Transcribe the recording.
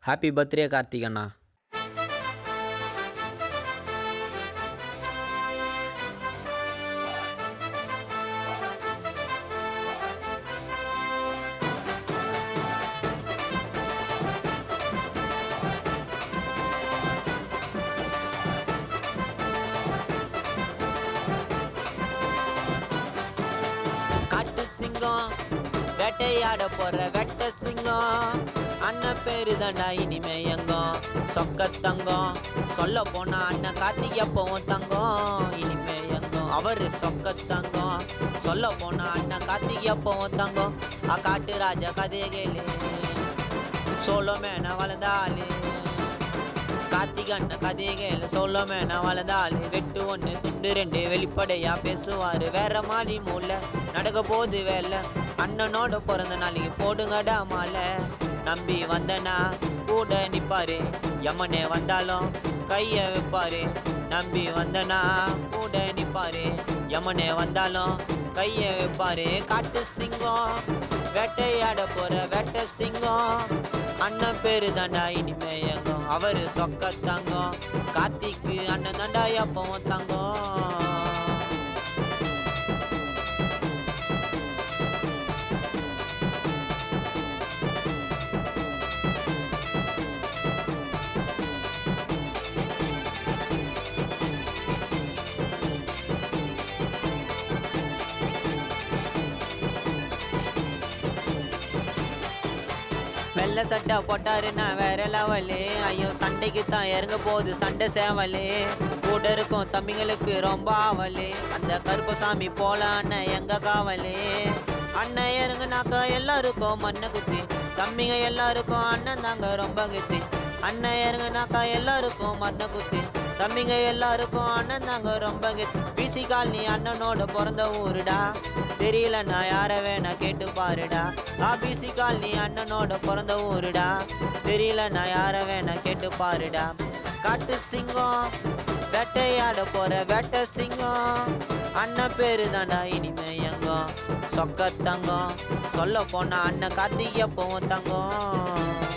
Happy birthday Karthik அண்ணா. காட்டு சிங்கம் வேட்டையாட போற வெட்ட சிங்கம், அண்ணன் பேரு தாண்டா இனிமே எங்கம். சொக்க தங்கம் சொல்ல போனா அண்ணன் கார்த்திக் எப்பவும் தங்கம். இனிமே எங்கம் அவரு சொக்க தங்கம், சொல்ல போனா அண்ணன் கார்த்திக் எப்பவும் தங்கம். காட்டு ராஜா கதையை கேளு, சோளமேன வளர்ந்தாளு. கார்த்திக் அண்ணன் கதையை கேளு, சோளமேன வளர்ந்தாளு. வெட்டு ஒன்று துண்டு ரெண்டு வெளிப்படையா பேசுவாரு, வேற மாதிரி மூளை நடக்க போது வேலை. அண்ணனோட பிறந்த நாளைக்கு போடுங்கடா மாலை. நம்பி வந்தனா கூட நிப்பாரு, யமனே வந்தாலும் கைய வைப்பாரு. நம்பி வந்தனா கூட நிப்பாரு, யமனே வந்தாலும் கைய வைப்பாரு. காட்டு சிங்கம் வேட்டையாட போற வெட்ட சிங்கம், அண்ணன் பேரு தாண்டா இனிமே எங்கம். அவரு சொக்க தங்கம், கார்த்திக்கு அண்ணன் தாண்டா எப்பவும் தங்கம். வெள்ளை சட்டை போட்டாருன்னா வேற லெவலு. ஐயோ சண்டைக்கு தான் இறங்க போது சண்டை சேவலு. கூட இருக்கும் தம்பிங்களுக்கு ரொம்ப ஆவலு, அந்த கருப்பசாமி போல அண்ணன் எங்க காவலு. அண்ணன் இறங்குனாக்கா எல்லாருக்கும் மண்ணை குத்தி, தம்பிங்க எல்லாருக்கும் அண்ணன் தாங்க ரொம்ப குத்தி. அண்ணன் இறங்குனாக்கா எல்லாருக்கும் மண்ணை குத்தி, தம்பிங்க எல்லாருக்கும் அண்ணன் தாங்க ரொம்ப குத்தி. பிசி காலனி அண்ணனோட பிறந்த ஊருடா, தெரியல நான் யார வேணா கேட்டு பாருடா. பிசி காலனி அண்ணனோட பிறந்த ஊருடா, தெரியல நான் யார வேணா கேட்டு பாருடா. காட்டு சிங்கம் வேட்டையாட போற வேட்ட சிங்கம், அண்ணன் பேரு தாண்டா இனிமே எங்கம். சொக்க தங்கம் சொல்ல போனா அண்ணன் கார்த்திக் எப்பவும் தங்கம்.